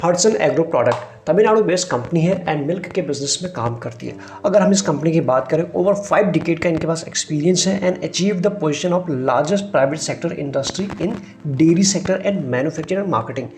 Hudson agro product Tamil Nadu based company है and milk के business में काम करती है। अगर हम इस कंपनी की बात करें, ओवर 5 डिकेड का इनके पास एक्सपीरियंस है and achieve the position of largest private sector industry in dairy sector and manufacturing and marketing.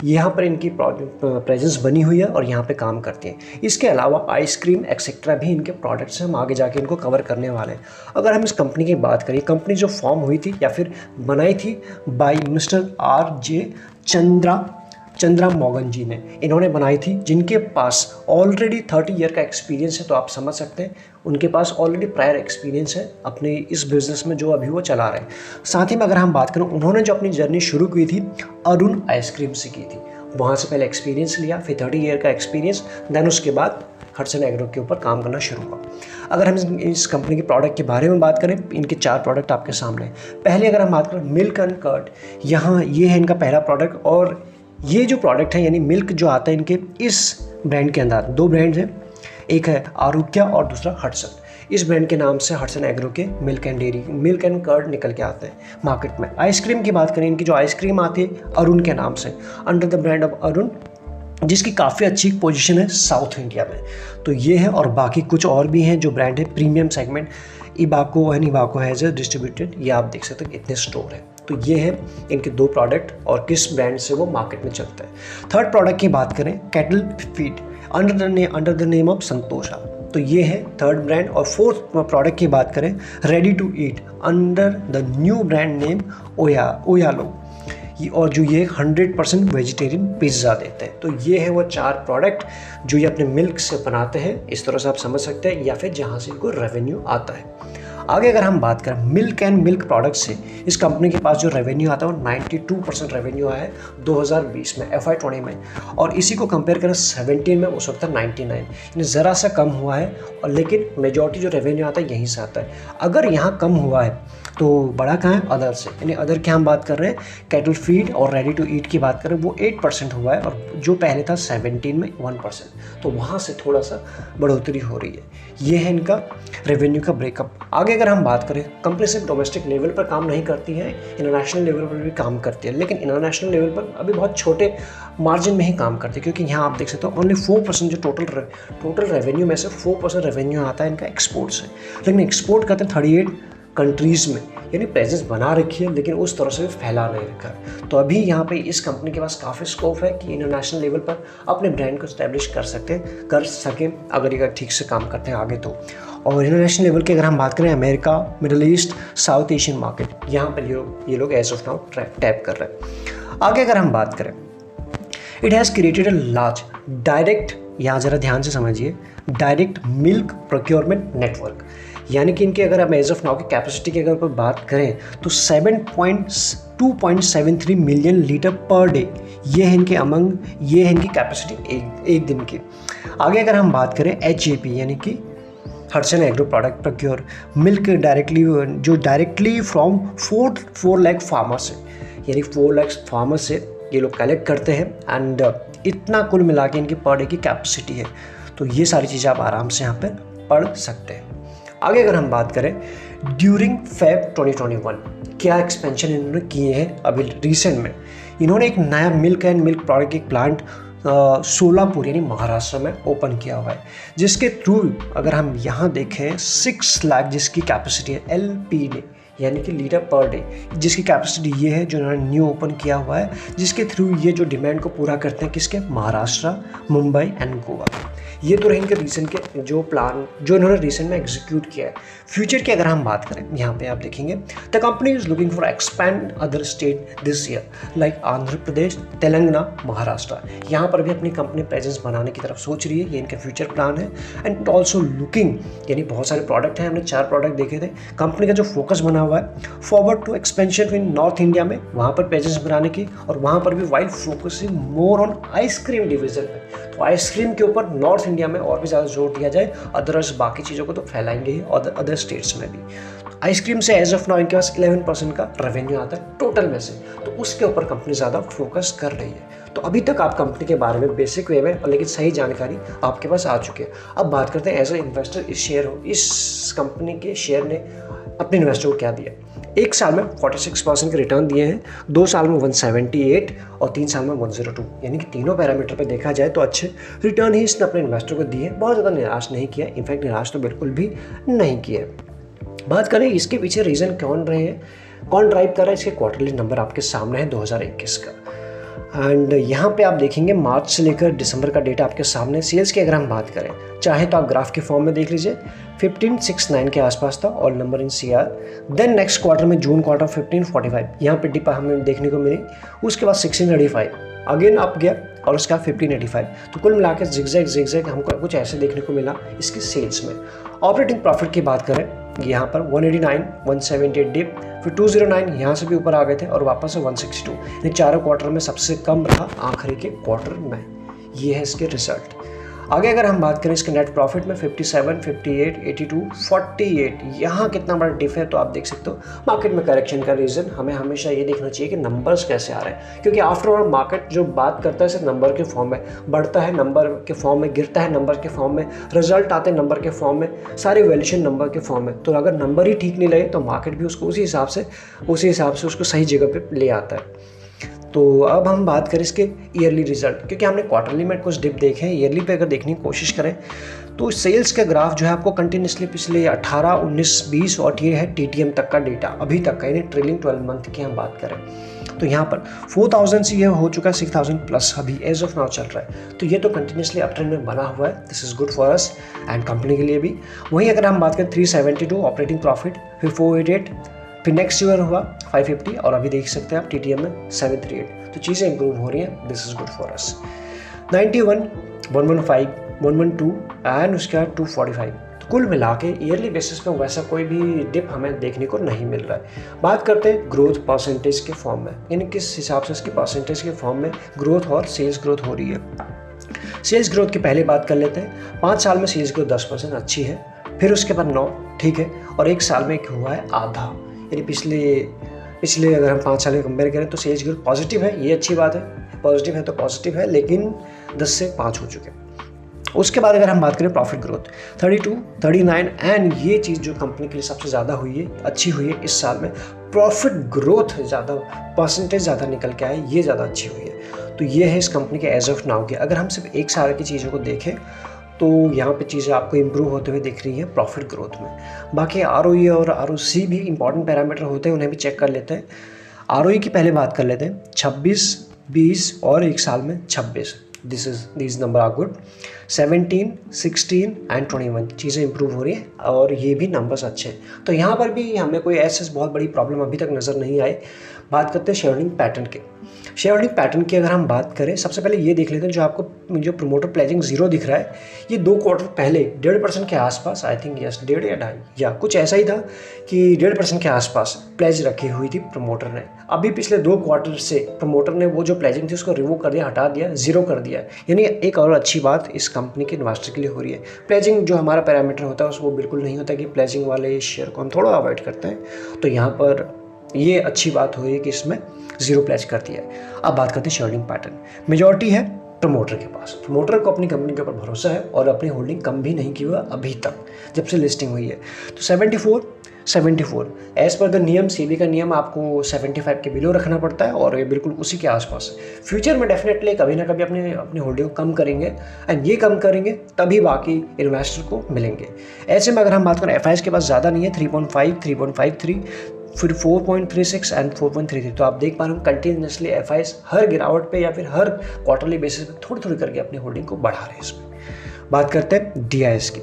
यहाँ पर इनकी प्रेजेंस बनी हुई है और यहाँ पे काम करती हैं। इसके अलावा आइसक्रीम एक्सेट्रा भी इनके प्रोडक्ट्स हैं, हम आगे जाके इनको कवर करने वाले हैं। अगर हम इस कंपनी की बात करें, कंपनी जो फॉर्म हुई थी या फिर बनाई थी बाय मिस्टर RJ चंद्रा मॉगन जी ने, इन्होंने बनाई थी, जिनके पास ऑलरेडी 30 ईयर का एक्सपीरियंस है। तो आप समझ सकते हैं उनके पास ऑलरेडी प्रायर एक्सपीरियंस है अपने इस बिज़नेस में जो अभी वो चला रहे हैं। साथ ही में अगर हम बात करें, उन्होंने जो अपनी जर्नी शुरू की थी अरुण आइसक्रीम से की थी, वहाँ से पहले एक्सपीरियंस लिया, फिर 30 ईयर का एक्सपीरियंस, देन उसके बाद हडसन एग्रो के ऊपर काम करना शुरू हुआ। अगर हम इस कंपनी के प्रोडक्ट के बारे में बात करें, इनके 4 प्रोडक्ट आपके सामने हैं। पहले अगर हम बात करें मिल्क एंड कर्ड, यहाँ ये है इनका पहला प्रोडक्ट। और ये जो प्रोडक्ट है यानी मिल्क जो आता है इनके इस ब्रांड के अंदर, 2 ब्रांड्स हैं, एक है आरुक्या और दूसरा हडसन। इस ब्रांड के नाम से हडसन एग्रो के मिल्क एंड कर्ड निकल के आते हैं मार्केट में। आइसक्रीम की बात करें, इनकी जो आइसक्रीम आती है अरुण के नाम से, under the brand of Arun, जिसकी काफ़ी अच्छी पोजीशन है साउथ इंडिया में। तो ये है, और बाकी कुछ और भी हैं जो ब्रांड है premium segment, Ibaco and Ibaco has distributed, ये आप देख सकते हो इतने स्टोर है। तो ये है इनके 2 प्रोडक्ट और किस ब्रांड से वो मार्केट में चलता है। थर्ड प्रोडक्ट की बात करें, cattle feed under the name of Santosha, तो ये है थर्ड ब्रांड। और फोर्थ प्रोडक्ट की बात करें, ready to eat under the new brand name Oyalo, और जो ये 100% वेजिटेरियन पिज़्ज़ा देते हैं। तो ये है वो 4 प्रोडक्ट जो ये अपने मिल्क से बनाते हैं, इस तरह से आप समझ सकते हैं, या फिर जहाँ से इनको रेवेन्यू आता है। आगे अगर हम बात करें मिल्क एंड मिल्क प्रोडक्ट से, इस कंपनी के पास जो रेवेन्यू आता है वो 92% रेवेन्यू आया है 2020 में, FY20 में, और इसी को कंपेयर करें 17 में उस वक्त 99, यानी ज़रा सा कम हुआ है। और लेकिन मेजॉरिटी जो रेवेन्यू आता है यहीं से आता है। अगर यहाँ कम हुआ है तो बड़ा कहाँ है, अदर से, यानी अदर की हम बात कर रहे हैं कैटल फीड और रेडी टू ईट की बात करें, वो 8% हुआ है, और जो पहले था 17 में 1%, तो वहाँ से थोड़ा सा बढ़ोतरी हो रही है। ये है इनका रेवेन्यू का ब्रेकअप। आगे अगर हम बात करें, कंपनी सिर्फ डोमेस्टिक लेवल पर काम नहीं करती है, इंटरनेशनल लेवल पर भी काम करती है, लेकिन इंटरनेशनल लेवल पर अभी बहुत छोटे मार्जिन में ही काम करती है, क्योंकि यहाँ आप देख सकते हो ओनली 4% जो टोटल रेवेन्यू में से 4% रेवेन्यू आता है इनका एक्सपोर्ट से। लेकिन एक्सपोर्ट करते हैं 38 कंट्रीज़ में, यानी प्रेजेंस बना रखी है, लेकिन उस तरह से भी फैला नहीं रखा है। तो अभी यहाँ पे इस कंपनी के पास काफ़ी स्कोप है कि इंटरनेशनल लेवल पर अपने ब्रांड को इस्टेब्लिश कर सकें, अगर ये ठीक से काम करते हैं आगे तो। और इंटरनेशनल लेवल की अगर हम बात करें, America, middle east, south Asian market, यहाँ पर ये लोग एज ऑफ नाउ टैप कर रहे हैं। आगे अगर हम बात करें, it has created a large direct, यहाँ ज़रा ध्यान से समझिए, डायरेक्ट मिल्क प्रोक्योरमेंट नेटवर्क, यानी कि इनके अगर हम एज ऑफ नाउ की कैपेसिटी की अगर बात करें तो 2.73 मिलियन लीटर पर डे, ये है इनकी कैपेसिटी एक दिन की। आगे अगर हम बात करें HAP, यानी कि Hudson agro product procure milk directly from 4 lakh farmer से, यानी 4 लाख फार्मर से ये लोग कलेक्ट करते हैं, एंड इतना कुल मिला के इनकी पर डे की कैपेसिटी है। तो ये सारी चीज़ें आप आराम से यहाँ पर पढ़ सकते हैं। आगे अगर हम बात करें, ड्यूरिंग Feb 2021 क्या एक्सपेंशन इन्होंने किए हैं अभी रिसेंट में, इन्होंने एक नया मिल्क एंड मिल्क प्रोडक्ट एक प्लांट सोलापुर यानी महाराष्ट्र में ओपन किया हुआ है, जिसके थ्रू अगर हम यहाँ देखें 6 लाख जिसकी कैपेसिटी है LPD, यानी कि लीटर पर डे, जिसकी कैपेसिटी ये है जो इन्होंने न्यू ओपन किया हुआ है, जिसके थ्रू ये जो डिमांड को पूरा करते हैं किसके, महाराष्ट्र, मुंबई एंड गोवा। ये तो रहेंगे रीसेंट के जो प्लान जो इन्होंने रिसेंट में एग्जीक्यूट किया है। फ्यूचर की अगर हम बात करें, यहाँ पे आप देखेंगे the company is looking for expand other state this year like Andhra Pradesh, Telangana, Maharashtra. यहाँ पर भी अपनी कंपनी प्रेजेंस बनाने की तरफ सोच रही है, ये इनका फ्यूचर प्लान है। एंड ऑल्सो लुकिंग, यानी बहुत सारे प्रोडक्ट हैं, हमने 4 प्रोडक्ट देखे थे। कंपनी का जो फोकस बना हुआ है forward to expansion in North India में, वहाँ पर प्रेजेंस बनाने की, और वहाँ पर भी while focusing more on ice cream division में। तो आइसक्रीम के ऊपर नॉर्थ इंडिया में और भी ज़्यादा जोर दिया जाए, अदरवाइज बाकी चीज़ों को तो फैलाएंगे ही अदर स्टेट्स में भी। आइसक्रीम से एज ऑफ नाउ इनके पास 11% का रेवेन्यू आता है टोटल में से, तो उसके ऊपर कंपनी ज़्यादा फोकस कर रही है। तो अभी तक आप कंपनी के बारे में बेसिक वे में लेकिन सही जानकारी आपके पास आ चुकी है। अब बात करते हैं एज ए इन्वेस्टर इस कंपनी के शेयर ने अपने इन्वेस्टर को क्या दिया। 1 साल में 46% के रिटर्न दिए हैं, 2 साल में 178 और 3 साल में 102, यानी कि तीनों पैरामीटर पे देखा जाए तो अच्छे रिटर्न ही इसने अपने इन्वेस्टर को दिए। बहुत ज़्यादा निराश नहीं किया, इनफैक्ट निराश तो बिल्कुल भी नहीं किया। बात करें इसके पीछे रीज़न कौन रहे हैं, कौन ड्राइव कर रहा है, इसके क्वार्टरली नंबर आपके सामने है 2021 का। एंड यहाँ पे आप देखेंगे मार्च से लेकर दिसंबर का डेटा आपके सामने। सेल्स की अगर हम बात करें, चाहे तो आप ग्राफ के फॉर्म में देख लीजिए, 1569 के आसपास था all number in CR। Then next quarter में जून क्वार्टर 1545, यहाँ पे डिप हमें देखने को मिली। उसके बाद 1635 अगेन अप गया और उसका 1585। तो कुल मिलाकर जिगजैग हमको कुछ ऐसे देखने को मिला इसके सेल्स में। ऑपरेटिंग प्रॉफिट की बात करें, यहाँ पर 189, 178 डिप, फिर 209 यहाँ से भी ऊपर आ गए थे और वापस से 162, यानी चारों क्वार्टर में सबसे कम रहा आखिरी के क्वार्टर में। ये है इसके रिजल्ट। आगे अगर हम बात करें इसके नेट प्रॉफिट में 57, 58, 82, 48, यहाँ कितना बड़ा डिफ है। तो आप देख सकते हो मार्केट में करेक्शन का रीज़न हमें हमेशा ये देखना चाहिए कि नंबर्स कैसे आ रहे हैं, क्योंकि आफ्टर ऑल मार्केट जो बात करता है सिर्फ नंबर के फॉर्म में, बढ़ता है नंबर के फॉर्म में, गिरता है नंबर के फॉर्म में, रिजल्ट आते हैं नंबर के फॉर्म में, सारे वैल्यूएशन नंबर के फॉर्म में। तो अगर नंबर ही ठीक नहीं लगे तो मार्केट भी उसको उसी हिसाब से उसको सही जगह पर ले आता है। तो अब हम बात करें इसके ईयरली रिजल्ट, क्योंकि हमने क्वार्टरली में कुछ डिप देखे हैं। ईयरली पे अगर देखने की कोशिश करें तो सेल्स का ग्राफ जो है आपको कंटिन्यूसली पिछले 18, 19, 20 और ये है TTM तक का डेटा अभी तक का, यानी ट्रेलिंग 12 मंथ की हम बात करें तो यहाँ पर 4000 से ये हो चुका है 6000 प्लस अभी एज ऑफ नाउ चल रहा है। तो ये तो कंटिन्यूसली अप ट्रेंड में बना हुआ है। This is good for us and company के लिए भी। वहीं अगर हम बात करें 372 ऑपरेटिंग प्रॉफिट, फिर 488, फिर नेक्स्ट ईयर हुआ 550 और अभी देख सकते हैं आप TTM में 738। तो चीज़ें इंप्रूव हो रही हैं। This is good for us. 91, 115, 112 and उसका 245। तो कुल मिला के ईयरली बेसिस पे वैसा कोई भी डिप हमें देखने को नहीं मिल रहा है। बात करते हैं ग्रोथ परसेंटेज के फॉर्म में, यानी किस हिसाब से इसके परसेंटेज के फॉर्म में ग्रोथ और सेल्स ग्रोथ हो रही है। सेल्स ग्रोथ की पहले बात कर लेते हैं। 5 साल में सेल्स ग्रोथ 10% अच्छी है, फिर उसके बाद 9 ठीक है, और 1 साल में हुआ है आधा, यानी पिछले अगर हम 5 साल में कंपेयर करें तो सेल्स ग्रोथ पॉजिटिव है। ये अच्छी बात है, पॉजिटिव है तो पॉजिटिव है, लेकिन 10 से 5 हो चुके हैं। उसके बाद अगर हम बात करें प्रॉफिट ग्रोथ 32, 39 एंड ये चीज़ जो कंपनी के लिए सबसे ज़्यादा हुई है, अच्छी हुई है इस साल में, प्रॉफिट ग्रोथ ज़्यादा, परसेंटेज ज़्यादा निकल के आए, ये ज़्यादा अच्छी हुई है। तो ये है इस कंपनी के एज ऑफ नाउ के। अगर हम सिर्फ 1 साल की चीज़ों को देखें तो यहाँ पे चीज़ें आपको इम्प्रूव होते हुए दिख रही है प्रॉफिट ग्रोथ में। बाकी ROE और ROC भी इंपॉर्टेंट पैरामीटर होते हैं, उन्हें भी चेक कर लेते हैं। ROE की पहले बात कर लेते हैं। 26, 20 और 1 साल में 26, these number are good. 17, 16 and 21 चीज़ें इंप्रूव हो रही हैं और ये भी नंबर्स अच्छे हैं। तो यहाँ पर भी हमें कोई ऐसे बहुत बड़ी प्रॉब्लम अभी तक नज़र नहीं आई। बात करते हैं शेयर होल्डिंग पैटर्न के। शेयर होल्डिंग पैटर्न की अगर हम बात करें, सबसे पहले ये देख लेते हैं जो आपको जो प्रोमोटर प्लेजिंग 0 दिख रहा है, ये 2 क्वार्टर पहले 1.5% के आसपास, आई थिंक यस 1.5 या 2.5 या कुछ ऐसा ही था कि 1.5% के आसपास प्लेज रखी हुई थी प्रमोटर ने। अभी पिछले 2 क्वार्टर से प्रमोटर ने वो जो प्लेजिंग थी उसको रिमूव कर दिया, हटा दिया, 0 कर दिया। यानी एक और अच्छी बात इस कंपनी के इन्वेस्टर के लिए हो रही है। प्लेजिंग जो हमारा पैरामीटर होता है वो बिल्कुल नहीं होता कि प्लेजिंग वाले शेयर को हम थोड़ा अवॉइड करते हैं। तो यहाँ पर ये अच्छी बात हो रही है कि इसमें 0 प्लेज कर दिया है। अब बात करते हैं शेयर होल्डिंग पैटर्न। मेजॉरिटी है प्रमोटर के पास, प्रमोटर को अपनी कंपनी के ऊपर भरोसा है और अपनी होल्डिंग कम भी नहीं की हुआ अभी तक जब से लिस्टिंग हुई है। तो 74 एज पर द नियम, सेबी का नियम आपको 75 के बिलो रखना पड़ता है और ये बिल्कुल उसी के आसपास है। फ्यूचर में डेफिनेटली कभी ना कभी अपनी होल्डिंग को कम करेंगे एंड ये कम करेंगे तभी बाकी इन्वेस्टर को मिलेंगे। ऐसे में अगर हम बात करें FIs के पास ज़्यादा नहीं है, 3.5, 3.53, फिर 4.36 एंड 4.33। तो आप देख पा रहे हो कंटिन्यूसली FIs हर गिरावट पे या फिर हर क्वार्टरली बेसिस पे थोड़ी थोड़ी करके अपनी होल्डिंग को बढ़ा रहे हैं। इसमें बात करते हैं DIs की।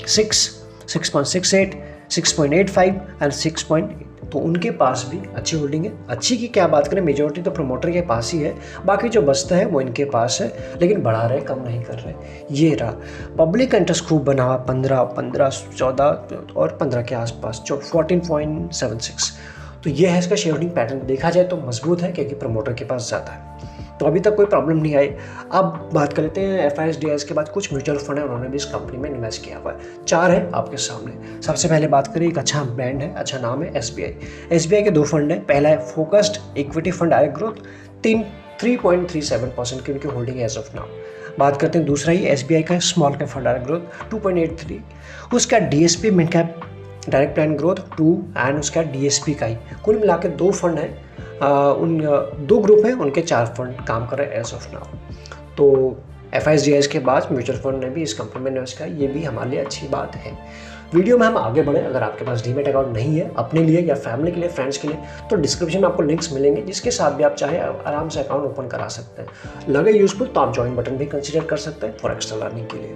6.68, 6.85 एंड 6.8, तो उनके पास भी अच्छी होल्डिंग है। अच्छी की क्या बात करें, मेजॉरिटी तो प्रमोटर के पास ही है, बाकी जो बचता है वो इनके पास है, लेकिन बढ़ा रहे, कम नहीं कर रहे। ये रहा पब्लिक इंटरेस्ट खूब बना हुआ, 15, 14 और 15 के आसपास, 14.76। तो ये है इसका शेयर होल्डिंग पैटर्न। देखा जाए तो मजबूत है क्योंकि प्रमोटर के पास ज़्यादा है, तो अभी तक कोई प्रॉब्लम नहीं आई। अब बात कर लेते हैं FIs DIs के बाद कुछ म्यूचुअल फंड है, उन्होंने भी इस कंपनी में इन्वेस्ट किया हुआ है। 4 है आपके सामने। सबसे पहले बात करें, एक अच्छा ब्रांड है, अच्छा नाम है SBI के 2 फंड है। पहला है focused equity fund direct growth, 3.37% की उनकी होल्डिंग एज ऑफ नाउ। बात करते हैं दूसरा ही SBI का small cap fund direct growth 2.83। उसका DSP mid cap direct plan growth 2 and उसका DSP का ही। कुल मिला के 2 फंड हैं, उन 2 ग्रुप हैं, उनके 4 फंड काम कर रहे हैं एज ऑफ नाउ। तो FISDIS के बाद म्यूचुअल फंड ने भी इस कंपनी में इन्वेस्ट किया, ये भी हमारे लिए अच्छी बात है। वीडियो में हम आगे बढ़े, अगर आपके पास डीमैट अकाउंट नहीं है अपने लिए या फैमिली के लिए, फ्रेंड्स के लिए, तो डिस्क्रिप्शन में आपको लिंक्स मिलेंगे जिसके साथ भी आप चाहे आराम से अकाउंट ओपन करा सकते हैं। लगे यूजफुल तो आप ज्वाइन बटन भी कंसीडर कर सकते हैं फॉर एक्स्ट्रा लर्निंग के लिए।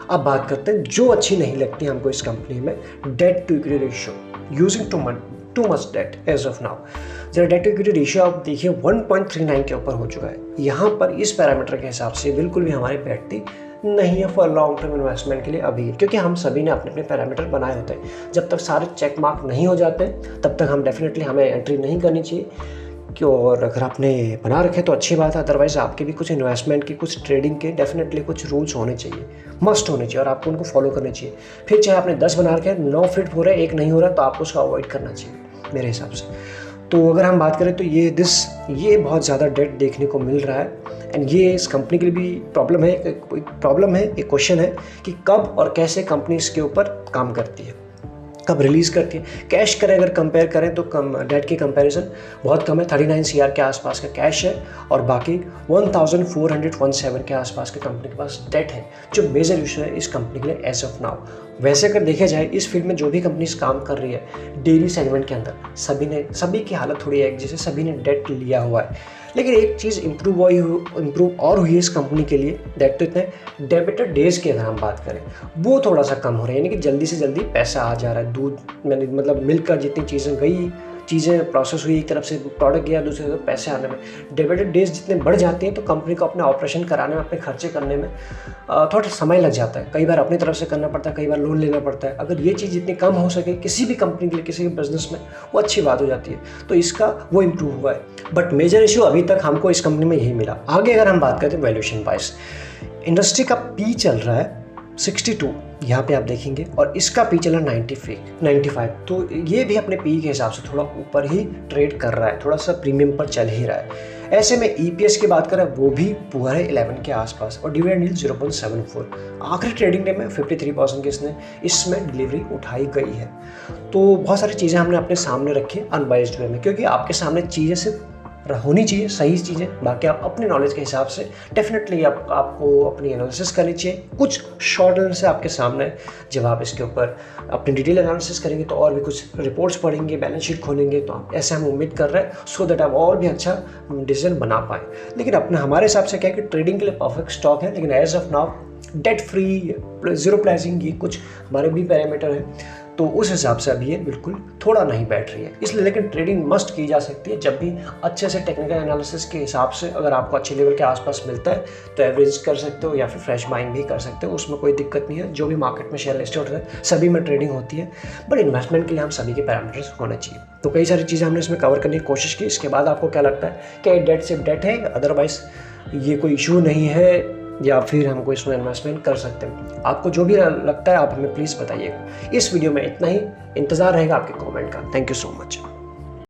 अब बात करते हैं जो अच्छी नहीं लगती हमको इस कंपनी में, debt to equity ratio, using too much debt as of now. जरा डेट टू इक्विटी रेशियो आप देखिए 1.39 के ऊपर हो चुका है। यहाँ पर इस पैरामीटर के हिसाब से बिल्कुल भी हमारी बैठती नहीं है फॉर लॉन्ग टर्म इन्वेस्टमेंट के लिए अभी, क्योंकि हम सभी ने अपने अपने पैरामीटर बनाए होते हैं। जब तक सारे चेक मार्क नहीं हो जाते तब तक हम डेफिनेटली हमें एंट्री नहीं करनी चाहिए कि, और अगर आपने बना रखे तो अच्छी बात है, अदरवाइज आपके भी कुछ इन्वेस्टमेंट के, कुछ ट्रेडिंग के डेफिनेटली कुछ रूल्स होने चाहिए, मस्ट होने चाहिए और आपको उनको फॉलो करने चाहिए। फिर चाहे आपने 10 बना रखे, 9 फिट हो रहा है, 1 नहीं हो रहा, तो आपको उसका अवॉइड करना चाहिए मेरे हिसाब से। तो अगर हम बात करें तो ये बहुत ज़्यादा डेट देखने को मिल रहा है एंड ये इस कंपनी के लिए भी प्रॉब्लम है। एक क्वेश्चन है कि कब और कैसे कंपनी इसके ऊपर काम करती है, कब रिलीज़ करती है। कैश करें अगर कंपेयर करें तो कम डेट की कंपैरिजन बहुत कम है, 39 CR के आसपास का कैश है और बाकी 1417 के आसपास के कंपनी के पास डेट है, जो मेजर इशू है इस कंपनी के लिए एज ऑफ नाउ। वैसे अगर देखा जाए इस फील्ड में जो भी कंपनीज काम कर रही है डेयरी सेगमेंट के अंदर, सभी की हालत थोड़ी है जैसे सभी ने डेट लिया हुआ है। लेकिन एक चीज़ इम्प्रूव और हुई है इस कंपनी के लिए, दैट तो इतने डेबिटर डेज की अगर हम बात करें वो थोड़ा सा कम हो रहे हैं, यानी कि जल्दी से जल्दी पैसा आ जा रहा है। दूध मतलब मिल्क का जितनी चीज़ें प्रोसेस हुई, एक तरफ से प्रोडक्ट गया दूसरी तरफ पैसे आने में, डेबिटर डेज जितने बढ़ जाते हैं तो कंपनी को अपने ऑपरेशन कराने में, अपने खर्चे करने में थोड़ा समय लग जाता है। कई बार अपनी तरफ से करना पड़ता है, कई बार लोन लेना पड़ता है। अगर ये चीज़ जितनी कम हो सके किसी भी कंपनी के लिए, किसी भी बिजनेस में, वो अच्छी बात हो जाती है। तो इसका वो इम्प्रूव हुआ है, बट मेजर इशू अभी तक हमको इस कंपनी में यही मिला। आगे अगर हम बात करते हैं वैल्यूएशन वाइज, इंडस्ट्री का पी चल रहा है 62, यहाँ पे आप देखेंगे, और इसका पी चला 95, तो ये भी अपने पी के हिसाब से थोड़ा ऊपर ही ट्रेड कर रहा है, थोड़ा सा प्रीमियम पर चल ही रहा है। ऐसे में EPS की बात करें वो भी पूरा है 11 के आसपास और डिविडेंड यील्ड 0.74। आखिरी ट्रेडिंग डे में 53% की इसमें डिलीवरी उठाई गई है। तो बहुत सारी चीज़ें हमने अपने सामने रखी अनबाइज्ड वे में, क्योंकि आपके सामने चीज़ें सिर्फ होनी चाहिए सही चीज़ें, बाकी आप अपने नॉलेज के हिसाब से डेफिनेटली आपको अपनी एनालिसिस करनी चाहिए। कुछ शॉर्ट से आपके सामने, जब आप इसके ऊपर अपनी डिटेल एनालिसिस करेंगे तो और भी कुछ रिपोर्ट्स पढ़ेंगे, बैलेंस शीट खोलेंगे, तो ऐसे हम उम्मीद कर रहे हैं सो दैट आप और भी अच्छा डिसीजन बना पाएँ। लेकिन हमारे हिसाब से क्या है कि ट्रेडिंग के लिए परफेक्ट स्टॉक है, लेकिन as of now debt free, zero pricing, ये कुछ हमारे भी पैरामीटर है, तो उस हिसाब से अभी ये बिल्कुल थोड़ा नहीं बैठ रही है इसलिए। लेकिन ट्रेडिंग मस्ट की जा सकती है जब भी अच्छे से टेक्निकल एनालिसिस के हिसाब से, अगर आपको अच्छे लेवल के आसपास मिलता है तो एवरेज कर सकते हो या फिर फ्रेश बाइंग भी कर सकते हो, उसमें कोई दिक्कत नहीं है। जो भी मार्केट में शेयर लिस्टेड होता है सभी में ट्रेडिंग होती है, बट इन्वेस्टमेंट के लिए हम सभी के पैरामीटर्स होने चाहिए। तो कई सारी चीज़ें हमने इसमें कवर करने की कोशिश की। इसके बाद आपको क्या लगता है कि डेट सिर्फ डेट है, अदरवाइज ये कोई इशू नहीं है, या फिर हमको इसमें इन्वेस्टमेंट कर सकते हैं? आपको जो भी लगता है आप हमें प्लीज़ बताइएगा। इस वीडियो में इतना ही, इंतज़ार रहेगा आपके कमेंट का। Thank you so much.